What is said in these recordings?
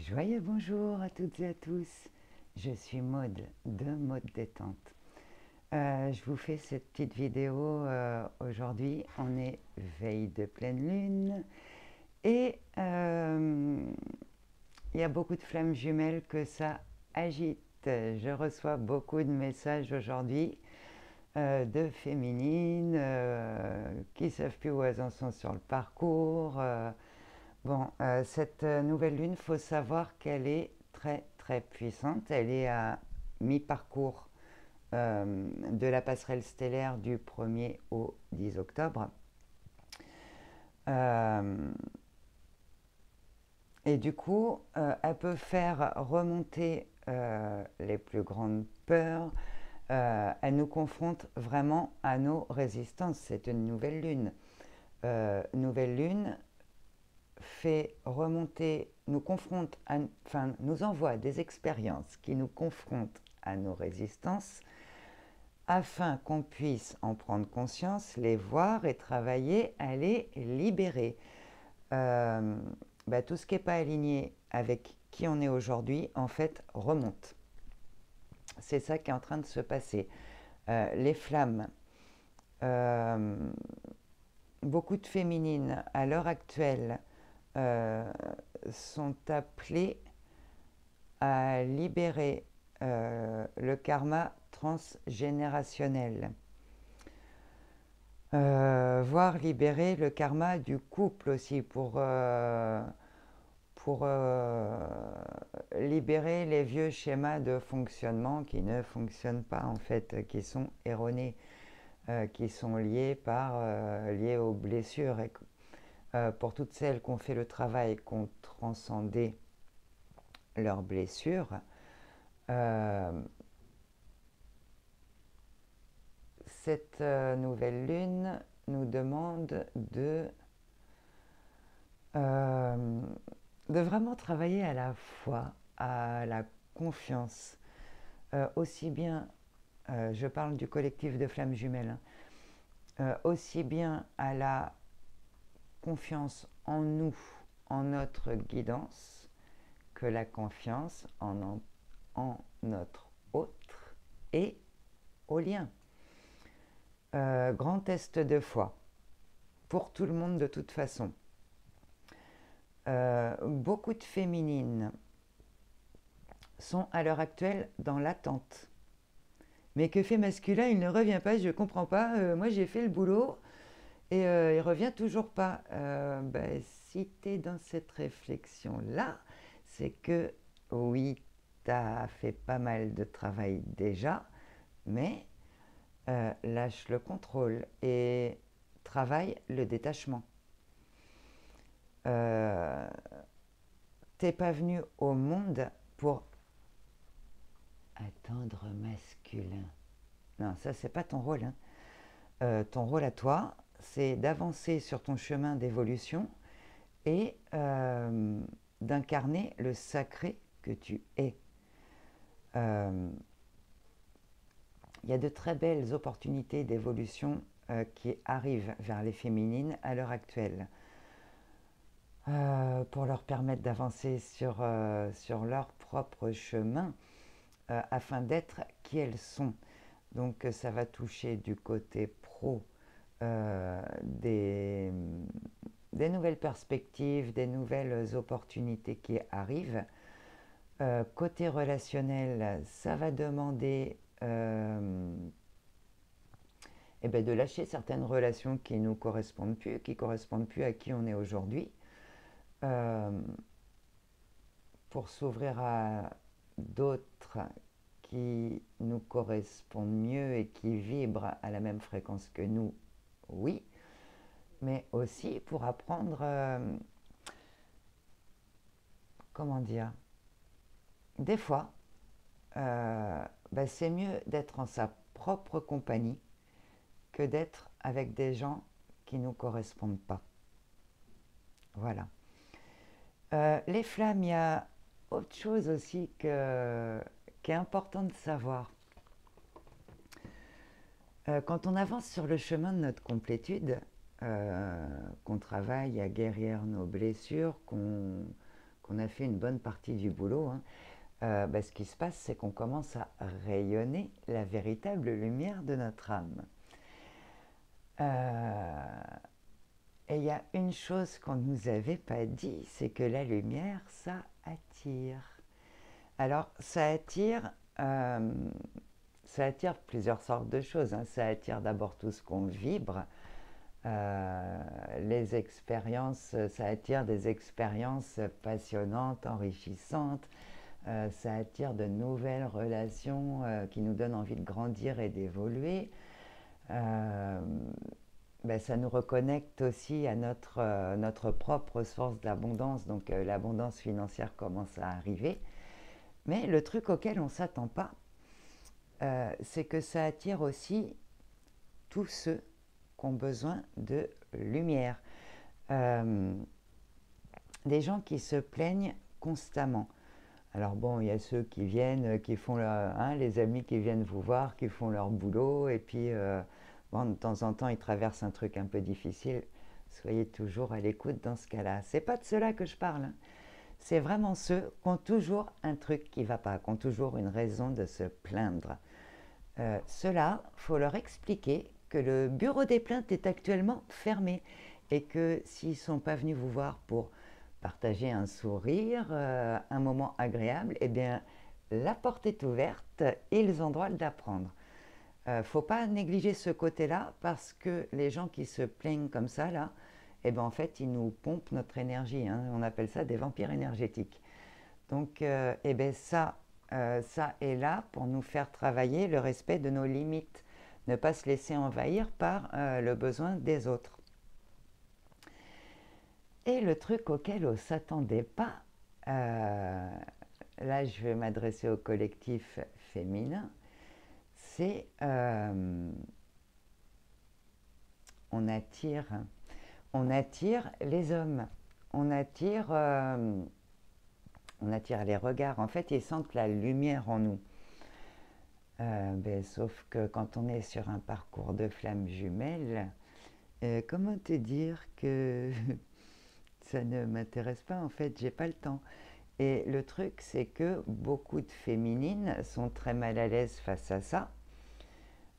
Joyeux bonjour à toutes et à tous, je suis Maude de Maude Détente. Je vous fais cette petite vidéo aujourd'hui, on est veille de pleine lune et il y a beaucoup de flammes jumelles que ça agite. Je reçois beaucoup de messages aujourd'hui de féminines qui ne savent plus où elles en sont sur le parcours. Cette nouvelle lune, il faut savoir qu'elle est très très puissante. Elle est à mi-parcours de la passerelle stellaire du 1er au 10 octobre. Et du coup, elle peut faire remonter les plus grandes peurs. Elle nous confronte vraiment à nos résistances. C'est une nouvelle lune. Nouvelle lune fait remonter, nous confronte, nous envoie des expériences qui nous confrontent à nos résistances afin qu'on puisse en prendre conscience, les voir et travailler à les libérer. Tout ce qui n'est pas aligné avec qui on est aujourd'hui, en fait, remonte. C'est ça qui est en train de se passer. Les flammes, beaucoup de féminines à l'heure actuelle sont appelées à libérer le karma transgénérationnel, voire libérer le karma du couple aussi pour libérer les vieux schémas de fonctionnement qui ne fonctionnent pas en fait, qui sont erronés, qui sont liés aux blessures. Et pour toutes celles qui ont fait le travail, qui ont transcendé leurs blessures, cette nouvelle lune nous demande de vraiment travailler à la foi, à la confiance, aussi bien, je parle du collectif de flammes jumelles, aussi bien à la confiance en nous, en notre guidance, que la confiance en notre autre et au lien. Grand test de foi, pour tout le monde de toute façon. Beaucoup de féminines sont à l'heure actuelle dans l'attente. Mais que fait masculin, il ne revient pas, je ne comprends pas. Moi j'ai fait le boulot et il ne revient toujours pas. Si tu es dans cette réflexion-là, c'est que oui, tu as fait pas mal de travail déjà, mais lâche le contrôle et travaille le détachement. T'es pas venu au monde pour attendre masculin. Non, ça c'est pas ton rôle. Ton rôle à toi, c'est d'avancer sur ton chemin d'évolution et d'incarner le sacré que tu es. Il y a de très belles opportunités d'évolution qui arrivent vers les féminines à l'heure actuelle. Pour leur permettre d'avancer sur leur propre chemin afin d'être qui elles sont. Donc ça va toucher du côté pro des nouvelles perspectives, des nouvelles opportunités qui arrivent. Côté relationnel, ça va demander de lâcher certaines relations qui ne nous correspondent plus, qui ne correspondent plus à qui on est aujourd'hui. Pour s'ouvrir à d'autres qui nous correspondent mieux et qui vibrent à la même fréquence que nous, oui, mais aussi pour apprendre, comment dire, des fois, c'est mieux d'être en sa propre compagnie que d'être avec des gens qui ne nous correspondent pas. Voilà. Les flammes, il y a autre chose aussi qui est important de savoir. Quand on avance sur le chemin de notre complétude, qu'on travaille à guérir nos blessures, qu'on qu'on a fait une bonne partie du boulot, hein, ce qui se passe, c'est qu'on commence à rayonner la véritable lumière de notre âme. Euh, et il y a une chose qu'on ne nous avait pas dit, c'est que la lumière, ça attire. Alors, euh, ça attire plusieurs sortes de choses, hein. Ça attire d'abord tout ce qu'on vibre. Les expériences, ça attire des expériences passionnantes, enrichissantes. Ça attire de nouvelles relations qui nous donnent envie de grandir et d'évoluer. Euh, Ça nous reconnecte aussi à notre propre source d'abondance, donc l'abondance financière commence à arriver. Mais le truc auquel on ne s'attend pas, c'est que ça attire aussi tous ceux qui ont besoin de lumière. Euh, des gens qui se plaignent constamment. Alors bon, il y a ceux qui viennent, qui font les amis qui viennent vous voir, qui font leur boulot, et puis bon, de temps en temps, ils traversent un truc un peu difficile. Soyez toujours à l'écoute dans ce cas-là. C'est pas de cela que je parle, hein. C'est vraiment ceux qui ont toujours un truc qui ne va pas, qui ont toujours une raison de se plaindre. Ceux-là, il faut leur expliquer que le bureau des plaintes est actuellement fermé et que s'ils ne sont pas venus vous voir pour partager un sourire, un moment agréable, eh bien, la porte est ouverte, ils ont le droit d'apprendre. Il ne faut pas négliger ce côté-là parce que les gens qui se plaignent comme ça, là, eh ben, en fait, ils nous pompent notre énergie, hein. On appelle ça des vampires énergétiques. Donc, eh ben, ça est là pour nous faire travailler le respect de nos limites, ne pas se laisser envahir par le besoin des autres. Et le truc auquel on ne s'attendait pas, euh, là je vais m'adresser au collectif féminin, c'est on attire, on attire les hommes, on attire, euh, on attire les regards. En fait, ils sentent la lumière en nous. Sauf que quand on est sur un parcours de flammes jumelles, comment te dire que ça ne m'intéresse pas, en fait, j'ai pas le temps. Et le truc, c'est que beaucoup de féminines sont très mal à l'aise face à ça,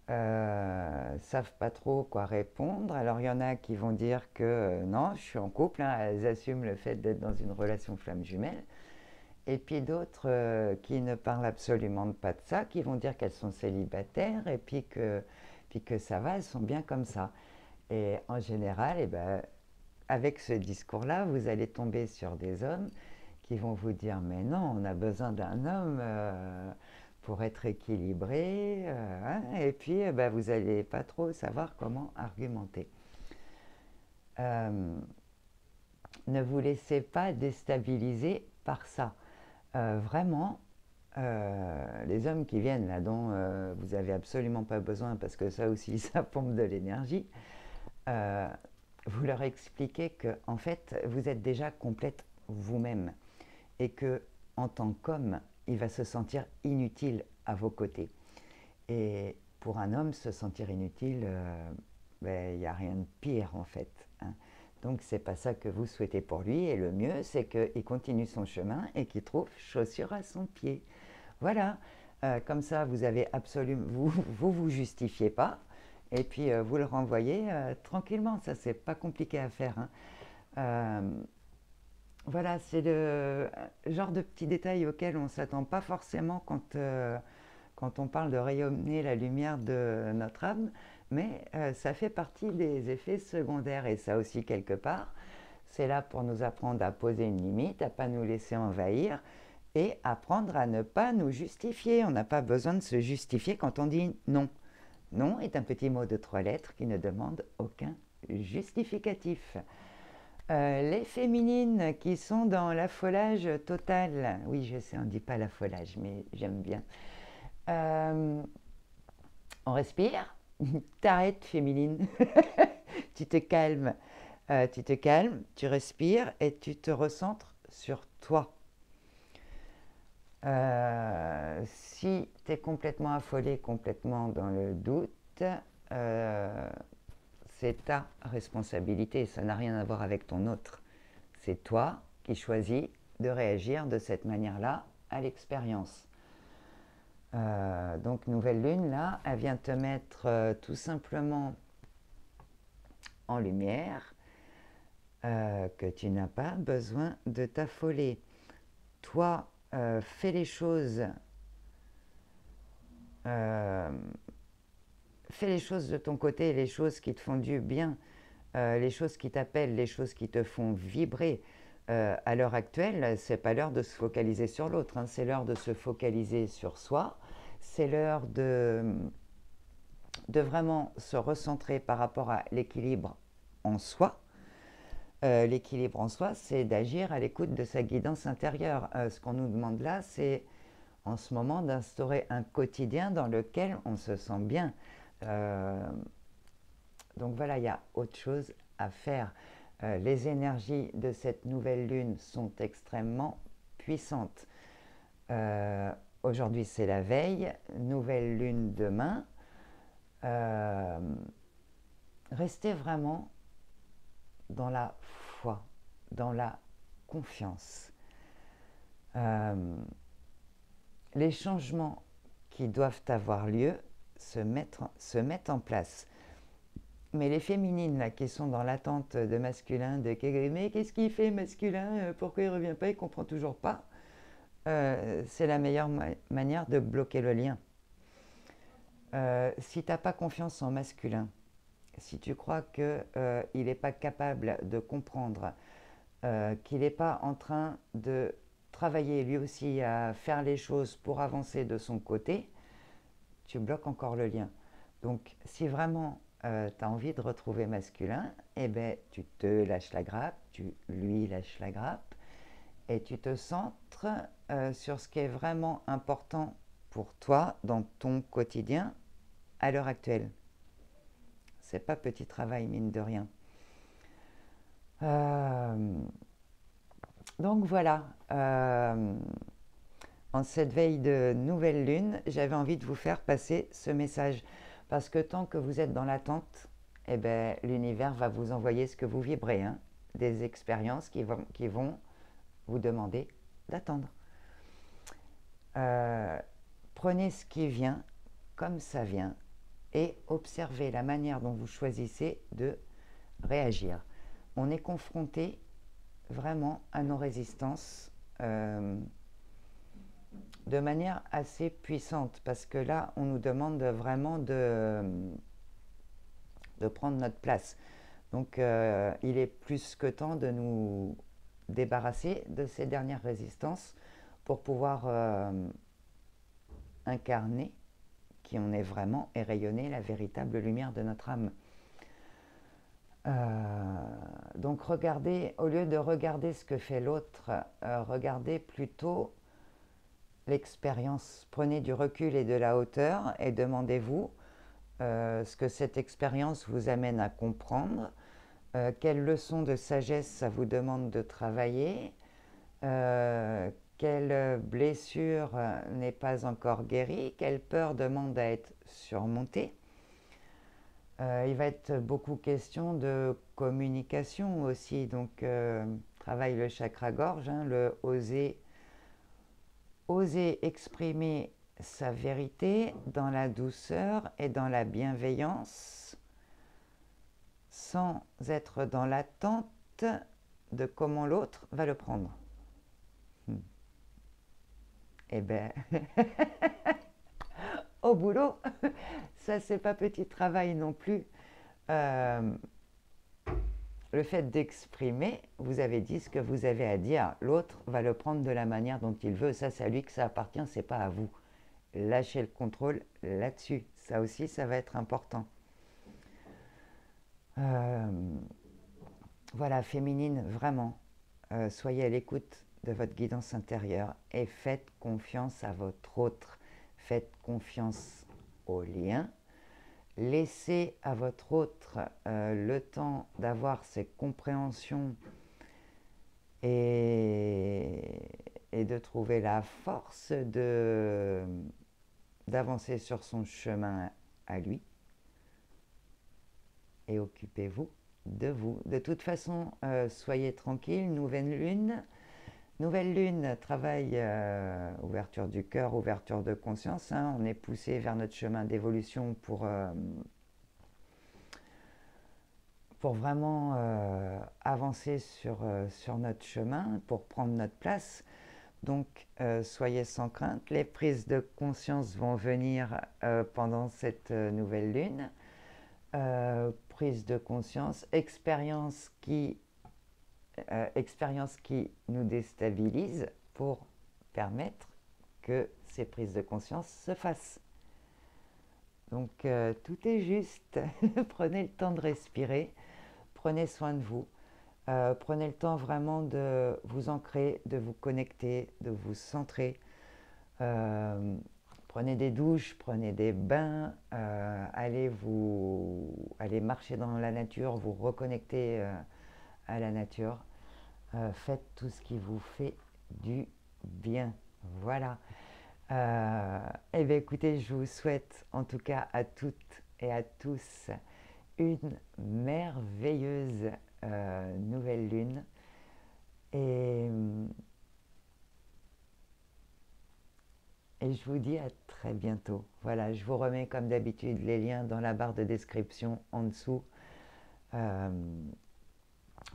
savent pas trop quoi répondre. Alors il y en a qui vont dire que non, je suis en couple, hein, elles assument le fait d'être dans une relation flamme jumelle. Et puis d'autres qui ne parlent absolument pas de ça, qui vont dire qu'elles sont célibataires et puis que ça va, elles sont bien comme ça. Et en général, avec ce discours-là, vous allez tomber sur des hommes qui vont vous dire mais non, on a besoin d'un homme pour être équilibré, hein, et puis vous n'allez pas trop savoir comment argumenter. Euh, ne vous laissez pas déstabiliser par ça. Vraiment, les hommes qui viennent là dont vous n'avez absolument pas besoin parce que ça aussi ça pompe de l'énergie, euh, vous leur expliquez que en fait vous êtes déjà complète vous-même et que en tant qu'homme il va se sentir inutile à vos côtés. Et pour un homme se sentir inutile, il n'y a rien de pire en fait, hein. Donc c'est pas ça que vous souhaitez pour lui et le mieux c'est qu'il continue son chemin et qu'il trouve chaussure à son pied. Voilà. Comme ça vous avez absolument vous justifiez pas et puis vous le renvoyez tranquillement. Ça c'est pas compliqué à faire, hein. Euh, voilà, c'est le genre de petits détails auxquels on ne s'attend pas forcément quand on parle de rayonner la lumière de notre âme, mais ça fait partie des effets secondaires. Et ça aussi, quelque part, c'est là pour nous apprendre à poser une limite, à ne pas nous laisser envahir et apprendre à ne pas nous justifier. On n'a pas besoin de se justifier quand on dit non. Non est un petit mot de 3 lettres qui ne demande aucun justificatif. Les féminines qui sont dans l'affolage total, oui je sais on ne dit pas l'affolage mais j'aime bien. Euh, on respire, t'arrêtes féminine, tu te calmes, tu respires et tu te recentres sur toi. Si tu es complètement affolé, complètement dans le doute, euh, c'est ta responsabilité, ça n'a rien à voir avec ton autre. C'est toi qui choisis de réagir de cette manière-là à l'expérience. Donc nouvelle lune, là, elle vient te mettre tout simplement en lumière que tu n'as pas besoin de t'affoler. Toi, fais les choses de ton côté, les choses qui te font du bien, les choses qui t'appellent, les choses qui te font vibrer. À l'heure actuelle, c'est pas l'heure de se focaliser sur l'autre, hein, c'est l'heure de se focaliser sur soi, c'est l'heure de vraiment se recentrer par rapport à l'équilibre en soi. L'équilibre en soi, c'est d'agir à l'écoute de sa guidance intérieure. Ce qu'on nous demande là, c'est en ce moment d'instaurer un quotidien dans lequel on se sent bien. Donc voilà, il y a autre chose à faire. Les énergies de cette nouvelle lune sont extrêmement puissantes. Aujourd'hui, c'est la veille, nouvelle lune demain. Restez vraiment dans la foi, dans la confiance. Les changements qui doivent avoir lieu se mettent en place. Mais les féminines là, qui sont dans l'attente de masculin, mais qu'est-ce qu'il fait masculin, pourquoi il ne revient pas, il ne comprend toujours pas, c'est la meilleure manière de bloquer le lien. Si tu n'as pas confiance en masculin, si tu crois qu'il n'est pas capable de comprendre, qu'il n'est pas en train de travailler lui aussi à faire les choses pour avancer de son côté, tu bloques encore le lien. Donc si vraiment tu as envie de retrouver masculin, eh ben, tu te lâches la grappe, tu lui lâches la grappe et tu te centres sur ce qui est vraiment important pour toi dans ton quotidien à l'heure actuelle. C'est pas petit travail, mine de rien. Donc voilà, en cette veille de nouvelle lune, j'avais envie de vous faire passer ce message. Parce que tant que vous êtes dans l'attente, eh ben, l'univers va vous envoyer ce que vous vibrez, hein, des expériences qui vont vous demander d'attendre. Prenez ce qui vient comme ça vient et observez la manière dont vous choisissez de réagir. On est confronté vraiment à nos résistances de manière assez puissante parce que là, on nous demande vraiment de prendre notre place. Donc, il est plus que temps de nous débarrasser de ces dernières résistances pour pouvoir incarner qui on est vraiment et rayonner la véritable lumière de notre âme. Donc regardez, au lieu de regarder ce que fait l'autre, regardez plutôt l'expérience. Prenez du recul et de la hauteur et demandez-vous ce que cette expérience vous amène à comprendre, quelles leçons de sagesse ça vous demande de travailler, quelle blessure n'est pas encore guérie, quelle peur demande à être surmontée. Il va être beaucoup question de communication aussi, donc travaille le chakra gorge, hein, le oser exprimer sa vérité dans la douceur et dans la bienveillance, sans être dans l'attente de comment l'autre va le prendre. Eh ben, au boulot, ça c'est pas petit travail non plus. Le fait d'exprimer, vous avez dit ce que vous avez à dire, l'autre va le prendre de la manière dont il veut, ça c'est à lui que ça appartient, c'est pas à vous. Lâchez le contrôle là-dessus, ça aussi ça va être important. Voilà, féminine, vraiment, soyez à l'écoute de votre guidance intérieure et faites confiance à votre autre, faites confiance au lien. Laissez à votre autre le temps d'avoir ses compréhensions et de trouver la force d'avancer sur son chemin à lui. Et occupez-vous de vous. De toute façon, soyez tranquille, nouvelle lune. Nouvelle lune, travail, ouverture du cœur, ouverture de conscience, hein. On est poussé vers notre chemin d'évolution pour vraiment avancer sur notre chemin, pour prendre notre place. Donc, soyez sans crainte. Les prises de conscience vont venir pendant cette nouvelle lune. Prise de conscience, expérience qui nous déstabilise pour permettre que ces prises de conscience se fassent. Donc, tout est juste. Prenez le temps de respirer. Prenez soin de vous. Prenez le temps vraiment de vous ancrer, de vous connecter, de vous centrer. Euh, Prenez des douches, prenez des bains, allez marcher dans la nature, vous reconnecter à la nature. Faites tout ce qui vous fait du bien. Voilà. Eh bien écoutez, je vous souhaite en tout cas à toutes et à tous une merveilleuse nouvelle lune. Et, et je vous dis à très bientôt. Voilà, je vous remets comme d'habitude les liens dans la barre de description en dessous euh,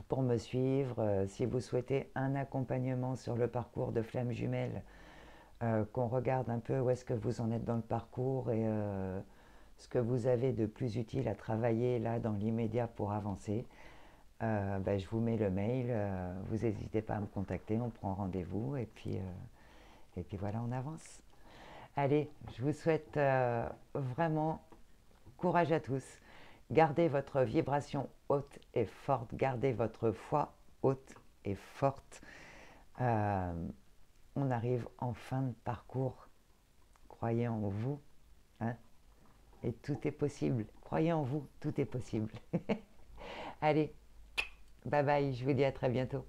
pour me suivre. Si vous souhaitez un accompagnement sur le parcours de Flamme Jumelle, qu'on regarde un peu où est-ce que vous en êtes dans le parcours et ce que vous avez de plus utile à travailler là dans l'immédiat pour avancer. Je vous mets le mail, vous n'hésitez pas à me contacter, on prend rendez-vous et puis voilà, on avance. Allez, je vous souhaite vraiment courage à tous. Gardez votre vibration haute et forte, gardez votre foi haute et forte. Euh, on arrive en fin de parcours. Croyez en vous, hein, et tout est possible. Croyez en vous, tout est possible. Allez, bye bye, je vous dis à très bientôt.